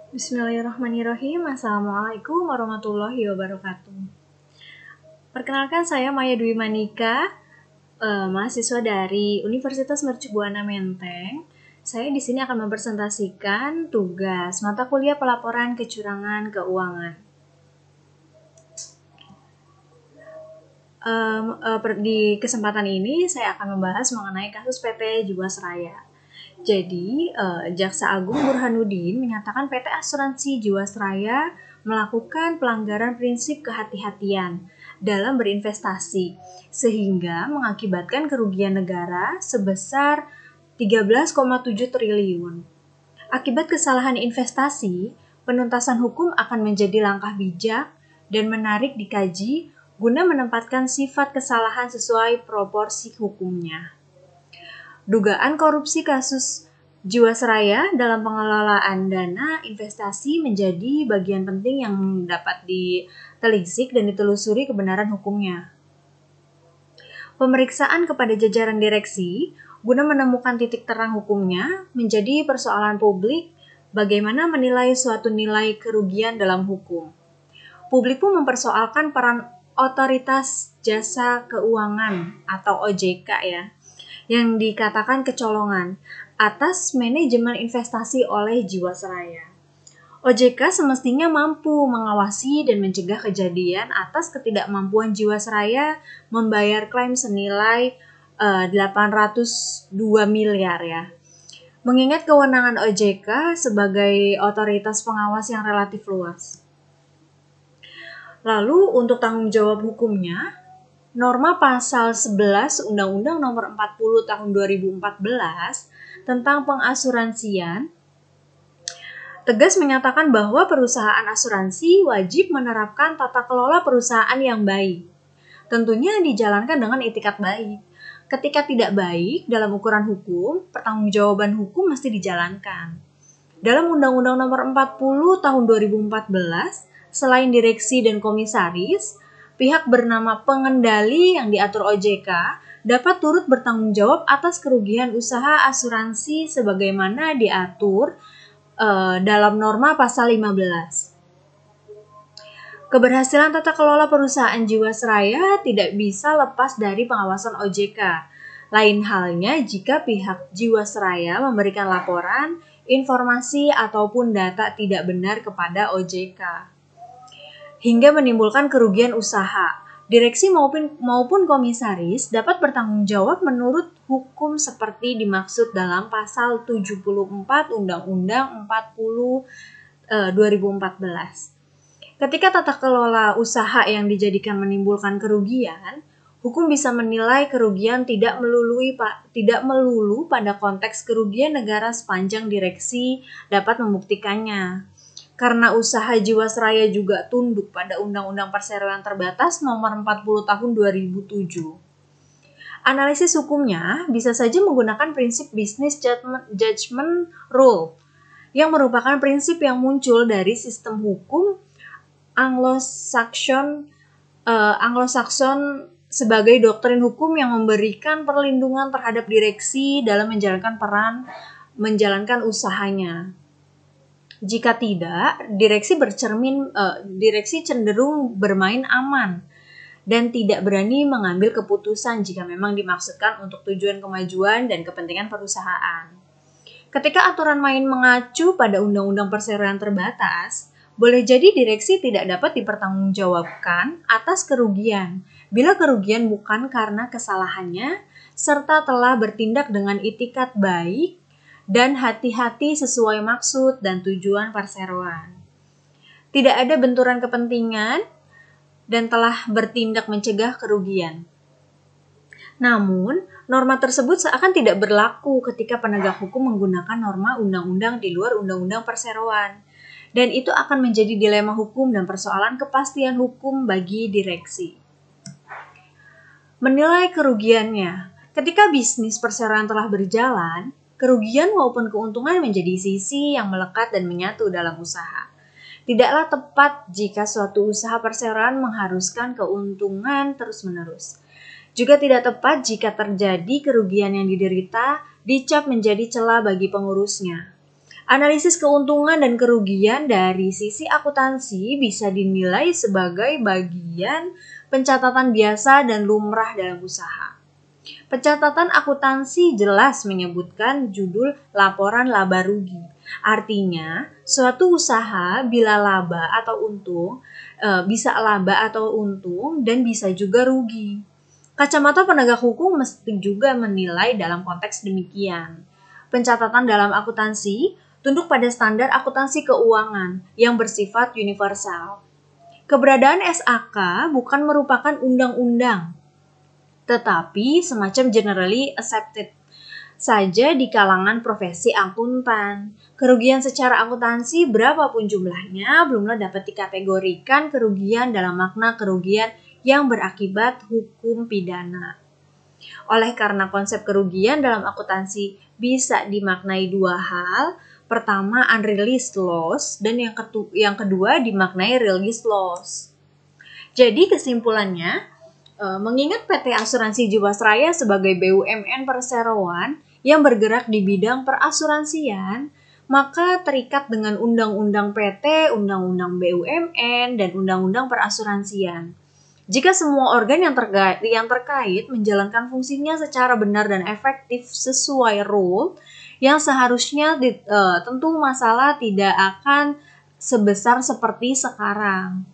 Bismillahirrahmanirrahim. Assalamualaikum warahmatullahi wabarakatuh. Perkenalkan, saya Maya Dwi Manika, mahasiswa dari Universitas Mercu Buana Menteng. Saya di sini akan mempresentasikan tugas mata kuliah pelaporan kecurangan keuangan. Di kesempatan ini saya akan membahas mengenai kasus PT Jiwasraya. Jadi, Jaksa Agung Burhanuddin menyatakan PT Asuransi Jiwasraya melakukan pelanggaran prinsip kehati-hatian dalam berinvestasi, sehingga mengakibatkan kerugian negara sebesar 13,7 triliun. Akibat kesalahan investasi, penuntasan hukum akan menjadi langkah bijak dan menarik dikaji guna menempatkan sifat kesalahan sesuai proporsi hukumnya. Dugaan korupsi kasus Jiwasraya dalam pengelolaan dana investasi menjadi bagian penting yang dapat ditelisik dan ditelusuri kebenaran hukumnya. Pemeriksaan kepada jajaran direksi guna menemukan titik terang hukumnya menjadi persoalan publik bagaimana menilai suatu nilai kerugian dalam hukum. Publik pun mempersoalkan peran Otoritas Jasa Keuangan atau OJK yang dikatakan kecolongan atas manajemen investasi oleh Jiwasraya. OJK semestinya mampu mengawasi dan mencegah kejadian atas ketidakmampuan Jiwasraya membayar klaim senilai 802 miliar Mengingat kewenangan OJK sebagai otoritas pengawas yang relatif luas. Lalu untuk tanggung jawab hukumnya, norma pasal 11 Undang-Undang Nomor 40 Tahun 2014 tentang pengasuransian tegas menyatakan bahwa perusahaan asuransi wajib menerapkan tata kelola perusahaan yang baik. Tentunya dijalankan dengan itikat baik. Ketika tidak baik dalam ukuran hukum, pertanggungjawaban hukum mesti dijalankan. Dalam Undang-Undang Nomor 40 Tahun 2014, selain direksi dan komisaris, pihak bernama pengendali yang diatur OJK dapat turut bertanggung jawab atas kerugian usaha asuransi sebagaimana diatur dalam norma pasal 15. Keberhasilan tata kelola perusahaan Jiwasraya tidak bisa lepas dari pengawasan OJK. Lain halnya jika pihak Jiwasraya memberikan laporan, informasi, ataupun data tidak benar kepada OJK. Hingga menimbulkan kerugian usaha. Direksi maupun komisaris dapat bertanggung jawab menurut hukum seperti dimaksud dalam pasal 74 Undang-Undang 40 2014. Ketika tata kelola usaha yang dijadikan menimbulkan kerugian, hukum bisa menilai kerugian tidak melulu pada konteks kerugian negara sepanjang direksi dapat membuktikannya. Karena usaha Jiwasraya juga tunduk pada Undang-Undang Perseroan Terbatas Nomor 40 Tahun 2007. Analisis hukumnya bisa saja menggunakan prinsip Business Judgment Rule, yang merupakan prinsip yang muncul dari sistem hukum Anglo-Saxon sebagai doktrin hukum yang memberikan perlindungan terhadap direksi dalam menjalankan usahanya. Jika tidak, direksi cenderung bermain aman dan tidak berani mengambil keputusan jika memang dimaksudkan untuk tujuan kemajuan dan kepentingan perusahaan. Ketika aturan main mengacu pada Undang-Undang Perseroan Terbatas, boleh jadi direksi tidak dapat dipertanggungjawabkan atas kerugian bila kerugian bukan karena kesalahannya serta telah bertindak dengan itikat baik dan hati-hati sesuai maksud dan tujuan perseroan. Tidak ada benturan kepentingan dan telah bertindak mencegah kerugian. Namun, norma tersebut seakan tidak berlaku ketika penegak hukum menggunakan norma undang-undang di luar undang-undang perseroan. Dan itu akan menjadi dilema hukum dan persoalan kepastian hukum bagi direksi. Menilai kerugiannya. Ketika bisnis perseroan telah berjalan, kerugian maupun keuntungan menjadi sisi yang melekat dan menyatu dalam usaha. Tidaklah tepat jika suatu usaha perseroan mengharuskan keuntungan terus-menerus. Juga tidak tepat jika terjadi kerugian yang diderita dicap menjadi celah bagi pengurusnya. Analisis keuntungan dan kerugian dari sisi akuntansi bisa dinilai sebagai bagian pencatatan biasa dan lumrah dalam usaha. Pencatatan akuntansi jelas menyebutkan judul laporan laba rugi. Artinya, suatu usaha bila laba atau untung, bisa laba atau untung dan bisa juga rugi. Kacamata penegak hukum mesti juga menilai dalam konteks demikian. Pencatatan dalam akuntansi tunduk pada standar akuntansi keuangan yang bersifat universal. Keberadaan SAK bukan merupakan undang-undang, tetapi semacam generally accepted saja di kalangan profesi akuntan. Kerugian secara akuntansi berapapun jumlahnya belumlah dapat dikategorikan kerugian dalam makna kerugian yang berakibat hukum pidana. Oleh karena konsep kerugian dalam akuntansi bisa dimaknai dua hal, pertama unrealized loss dan yang kedua dimaknai realized loss. Jadi kesimpulannya, mengingat PT Asuransi Jiwasraya sebagai BUMN perseroan yang bergerak di bidang perasuransian, maka terikat dengan Undang-Undang PT, Undang-Undang BUMN, dan Undang-Undang perasuransian. Jika semua organ yang terkait menjalankan fungsinya secara benar dan efektif sesuai rule yang seharusnya, tentu masalah tidak akan sebesar seperti sekarang.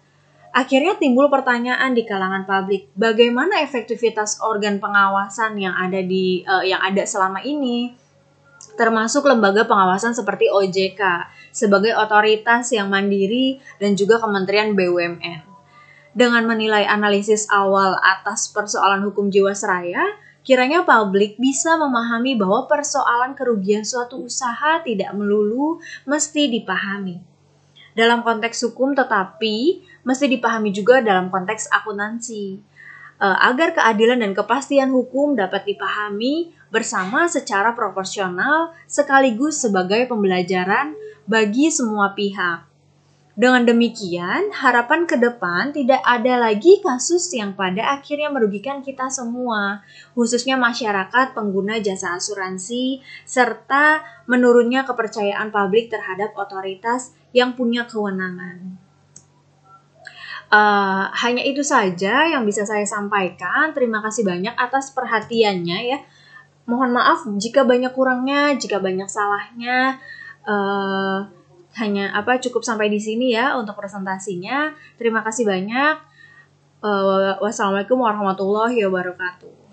Akhirnya timbul pertanyaan di kalangan publik, bagaimana efektivitas organ pengawasan yang ada selama ini, termasuk lembaga pengawasan seperti OJK sebagai otoritas yang mandiri dan juga Kementerian BUMN. Dengan menilai analisis awal atas persoalan hukum Jiwasraya, kiranya publik bisa memahami bahwa persoalan kerugian suatu usaha tidak melulu mesti dipahami dalam konteks hukum, tetapi mesti dipahami juga dalam konteks akuntansi. Agar keadilan dan kepastian hukum dapat dipahami bersama secara proporsional sekaligus sebagai pembelajaran bagi semua pihak. Dengan demikian, harapan ke depan tidak ada lagi kasus yang pada akhirnya merugikan kita semua, khususnya masyarakat pengguna jasa asuransi, serta menurunnya kepercayaan publik terhadap otoritas yang punya kewenangan. Hanya itu saja yang bisa saya sampaikan. Terima kasih banyak atas perhatiannya ya. Mohon maaf jika banyak kurangnya, jika banyak salahnya. Cukup sampai di sini ya untuk presentasinya. Terima kasih banyak. Wassalamualaikum warahmatullahi wabarakatuh.